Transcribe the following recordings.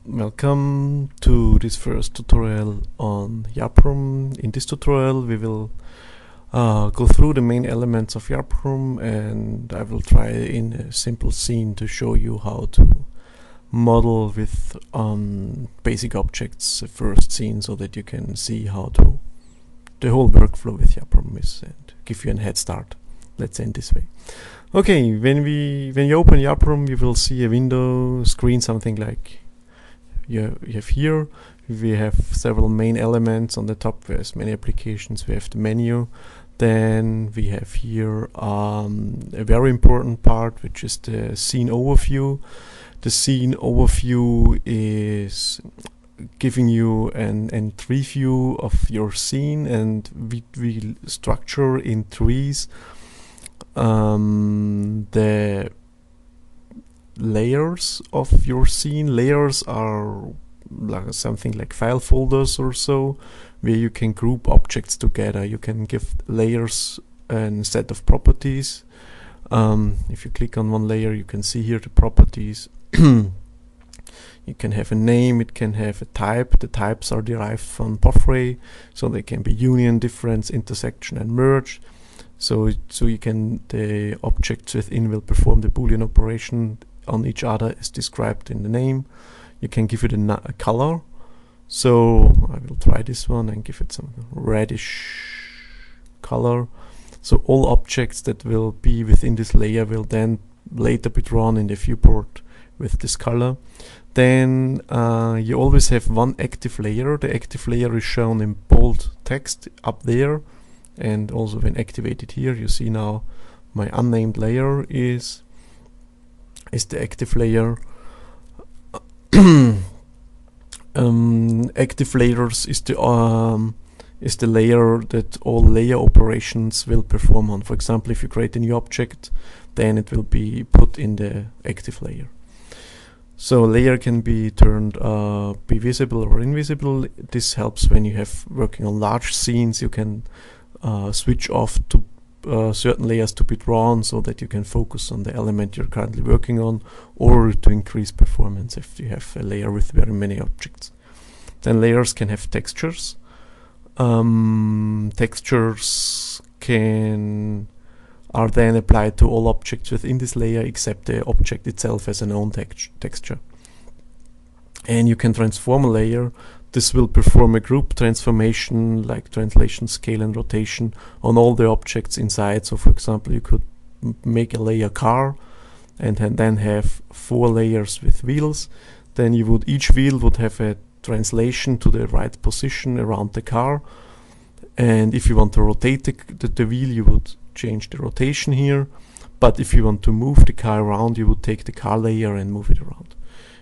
Welcome to this first tutorial on Y.A.P.R.M. In this tutorial we will go through the main elements of Y.A.P.R.M. and I will try in a simple scene to show you how to model with basic objects a first scene so that you can see how the whole workflow with Y.A.P.R.M. is and give you a head start. Let's end this way. Okay, when you open Y.A.P.R.M. you will see a window screen, something like you have here. We have several main elements on the top. There's many applications. We have the menu. Then we have here a very important part, which is the scene overview. The scene overview is giving you an tree view of your scene, and we structure in trees the layers of your scene. Layers are like something like file folders or so, where you can group objects together. You can give layers a set of properties. If you click on one layer, you can see here the properties. You can have a name, it can have a type. The types are derived from POV-Ray, so they can be union, difference, intersection, and merge. So you can, the objects within will perform the Boolean operation on each other as described in the name. You can give it a color. So I will try this one and give it some reddish color. So all objects that will be within this layer will then later be drawn in the viewport with this color. Then you always have one active layer. The active layer is shown in bold text up there, and also when activated here, you see now my unnamed layer is the active layer. Active layers is the layer that all layer operations will perform on. For example, if you create a new object, then it will be put in the active layer. So layer can be turned be visible or invisible. This helps when you have working on large scenes. You can switch off to certain layers to be drawn so that you can focus on the element you're currently working on, or to increase performance if you have a layer with very many objects. Then layers can have textures. Textures are then applied to all objects within this layer except the object itself as an own texture. And you can transform a layer. This will perform a group transformation like translation, scale, and rotation on all the objects inside. So for example, you could make a layer car and then have 4 layers with wheels. Then each wheel would have a translation to the right position around the car. And if you want to rotate the wheel, you would change the rotation here. But if you want to move the car around, you would take the car layer and move it around.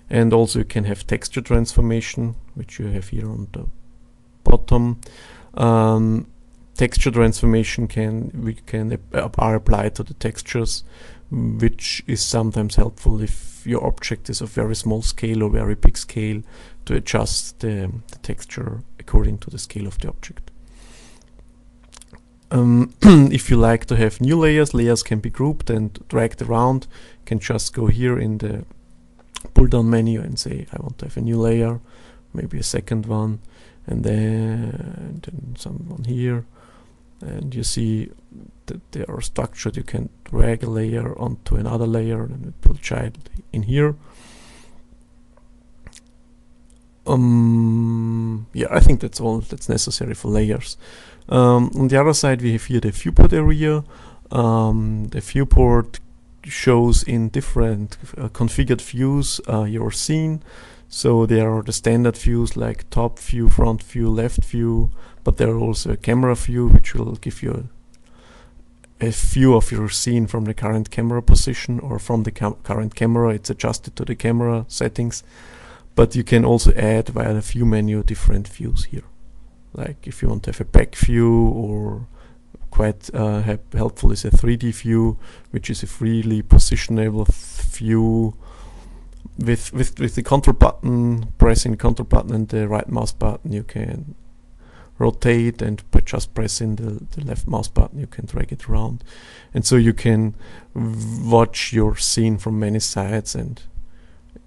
And also you can have texture transformation, which you have here on the bottom. Texture transformation are applied to the textures, which is sometimes helpful if your object is of very small scale or very big scale, to adjust the texture according to the scale of the object. If you like to have new layers can be grouped and dragged around. You can just go here in the pull down menu and say I want to have a new layer, maybe a second one, and then someone here, and you see that they are structured. You can drag a layer onto another layer and it will child in here. Yeah, I think that's all that's necessary for layers. On the other side we have here the viewport area. The viewport shows in different configured views your scene. So there are the standard views like top view, front view, left view, but there are also a camera view which will give you a view of your scene from the current camera position, or from the current camera. It's adjusted to the camera settings, but you can also add via the view menu different views here. Like if you want to have a back view, or quite helpful is a 3D view, which is a freely positionable view with the control button. Pressing the control button and the right mouse button, you can rotate, and by just pressing the left mouse button you can drag it around, and so you can watch your scene from many sides and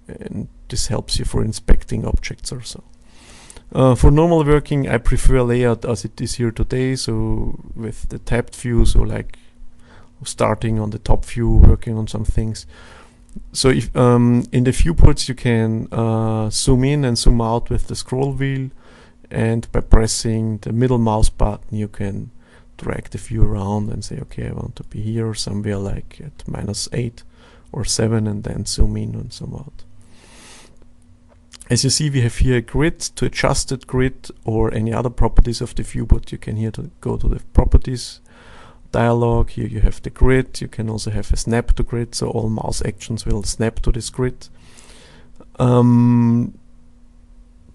and this helps you for inspecting objects or so. For normal working, I prefer layout as it is here today, so with the tabbed view, so like starting on the top view, working on some things. So if in the viewports you can zoom in and zoom out with the scroll wheel, and by pressing the middle mouse button you can drag the view around and say, okay, I want to be here somewhere like at -8 or 7, and then zoom in and zoom out. As you see, we have here a grid. To adjust that grid or any other properties of the viewport, you can here go to the properties dialog. Here you have the grid. You can also have a snap to grid, so all mouse actions will snap to this grid.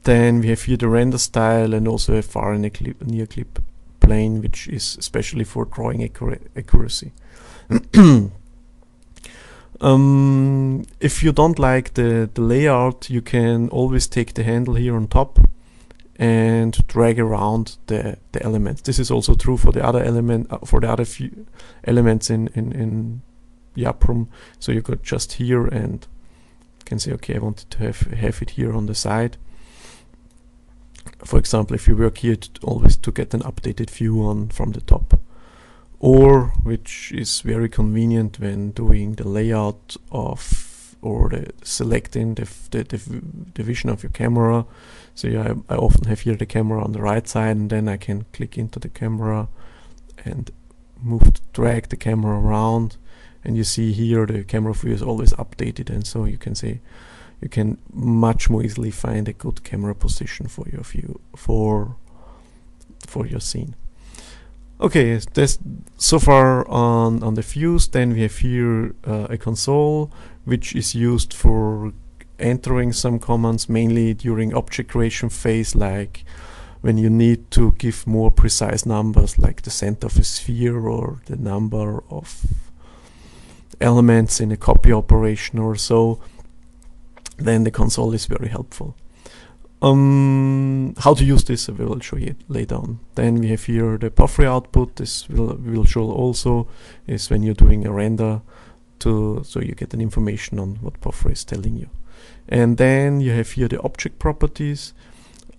Then we have here the render style and also a far and a near clip plane, which is especially for drawing accuracy. If you don't like the layout, you can always take the handle here on top and drag around the elements. This is also true for the other element, for the other few elements in Y.A.P.R.M. So you could just here and can say, okay, I wanted to have it here on the side. For example, if you work here, always to get an updated view from the top. Or, which is very convenient when doing the layout of, or selecting the vision of your camera. So yeah, I often have here the camera on the right side, and then I can click into the camera and drag the camera around, and you see here the camera view is always updated, and so you can say you can much more easily find a good camera position for your view, for your scene. Okay, that's so far on the views. Then we have here a console, which is used for entering some commands, mainly during object creation phase, like when you need to give more precise numbers, like the center of a sphere or the number of elements in a copy operation or so. Then the console is very helpful. How to use this I will show you later on. Then we have here the POV-Ray output. This will show also is when you're doing a render, so you get an information on what POV-Ray is telling you. And then you have here the object properties.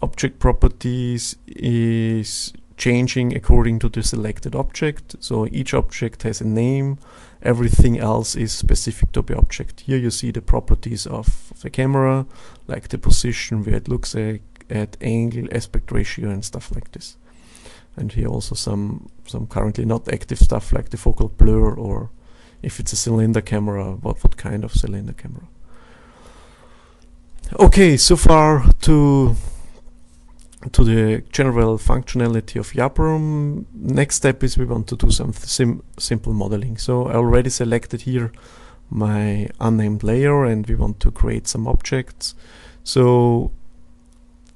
Object properties is changing according to the selected object. So each object has a name. Everything else is specific to the object. Here you see the properties of the camera, like the position, where it looks at angle, aspect ratio, and stuff like this. And here also some currently not active stuff, like the focal blur, or if it's a cylinder camera, what kind of cylinder camera. Okay, so far to the general functionality of Y.A.P.R.M. Next step is we want to do some simple modeling. So I already selected here my unnamed layer, and we want to create some objects. So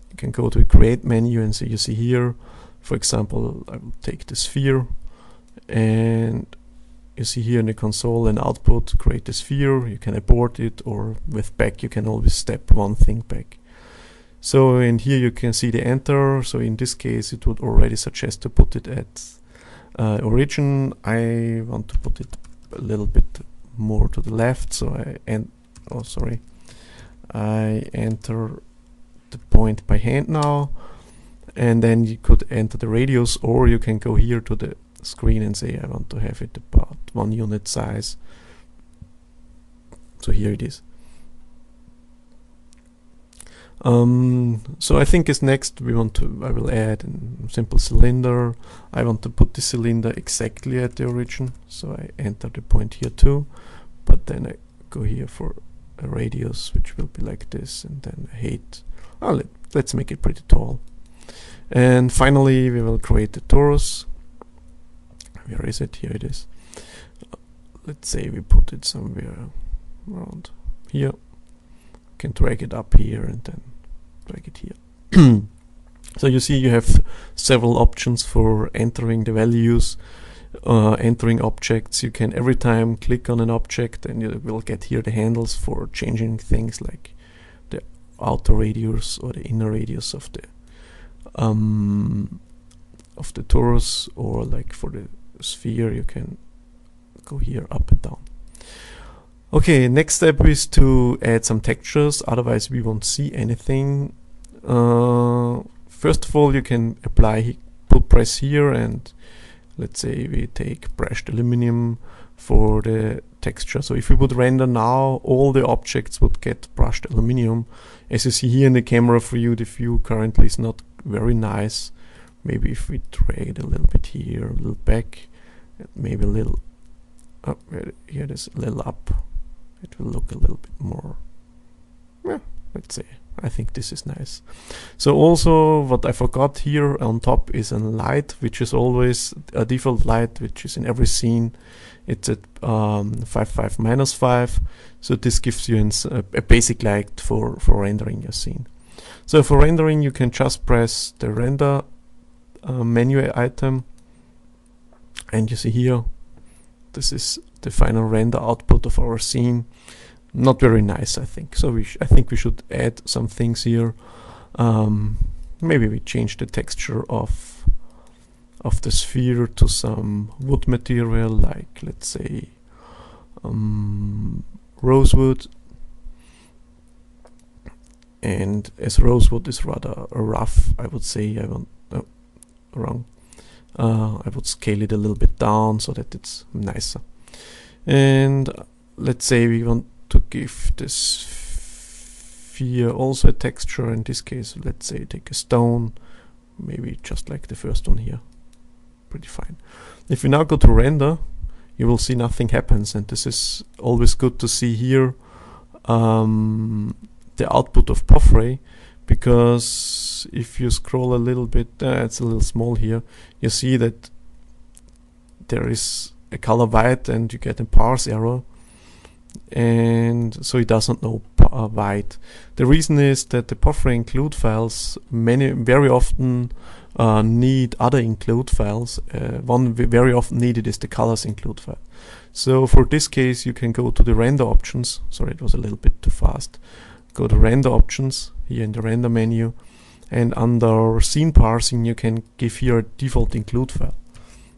you can go to the create menu, and so you see here, for example, I will take the sphere, and you see here in the console and output, create the sphere. You can abort it, or with back you can always step one thing back. So in here you can see the enter. So in this case it would already suggest to put it at origin. I want to put it a little bit more to the left, so I enter the point by hand now, and then you could enter the radius, or you can go here to the screen and say I want to have it about 1 unit size. So here it is. So I think as next I will add a simple cylinder. I want to put the cylinder exactly at the origin, so I enter the point here too, but then I go here for a radius, which will be like this, and then a height. Let's make it pretty tall. And finally we will create the torus. Where is it? Here it is. Let's say we put it somewhere around here. Can drag it up here and then drag it here. So you see you have several options for entering the values, entering objects. You can every time click on an object and you will get here the handles for changing things like the outer radius or the inner radius of the torus, or like for the sphere you can go here up and down. Okay, next step is to add some textures, otherwise we won't see anything. First of all, you can press here, and let's say we take brushed aluminum for the texture. So if we would render now, all the objects would get brushed aluminum. As you see here in the camera view, the view currently is not very nice. Maybe if we drag it a little bit here, a little back, maybe a little up, here it is a little up, it will look a little bit more, yeah, let's say. I think this is nice. So also what I forgot here on top is a light, which is always a default light, which is in every scene. It's at 5.5 minus 5. So this gives you a basic light for rendering your scene. So for rendering, you can just press the render menu item, and you see here, this is the final render output of our scene. Not very nice, I think. So I think we should add some things here. Maybe we change the texture of the sphere to some wood material, like let's say rosewood. And as rosewood is rather rough, I would say I would scale it a little bit down so that it's nicer. And let's say we want to give this sphere also a texture. In this case, let's say take a stone, maybe just like the first one here. Pretty fine. If we now go to render, you will see nothing happens, and this is always good to see here the output of POV-Ray, because if you scroll a little bit, it's a little small here, you see that there is a color white and you get a parse error, and so it doesn't know white. The reason is that the POV-Ray include files very often need other include files. One very often needed is the colors include file. So for this case, you can go to the render options. Sorry, it was a little bit too fast. Go to render options here in the render menu, and under scene parsing you can give here a default include file,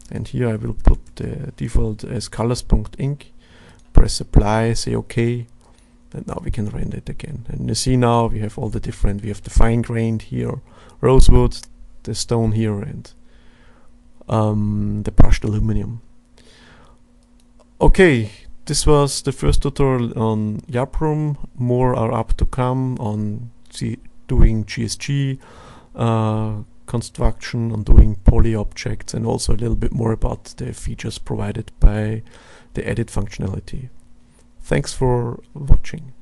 and here I will put the default as colors.inc, press apply, say OK, and now we can render it again. And you see now we have all the different, we have the fine grained here, rosewood, the stone here, and the brushed aluminum. Okay, this was the first tutorial on Y.A.P.R.M. More are up to come on doing GSG construction, on doing poly objects, and also a little bit more about the features provided by the edit functionality. Thanks for watching.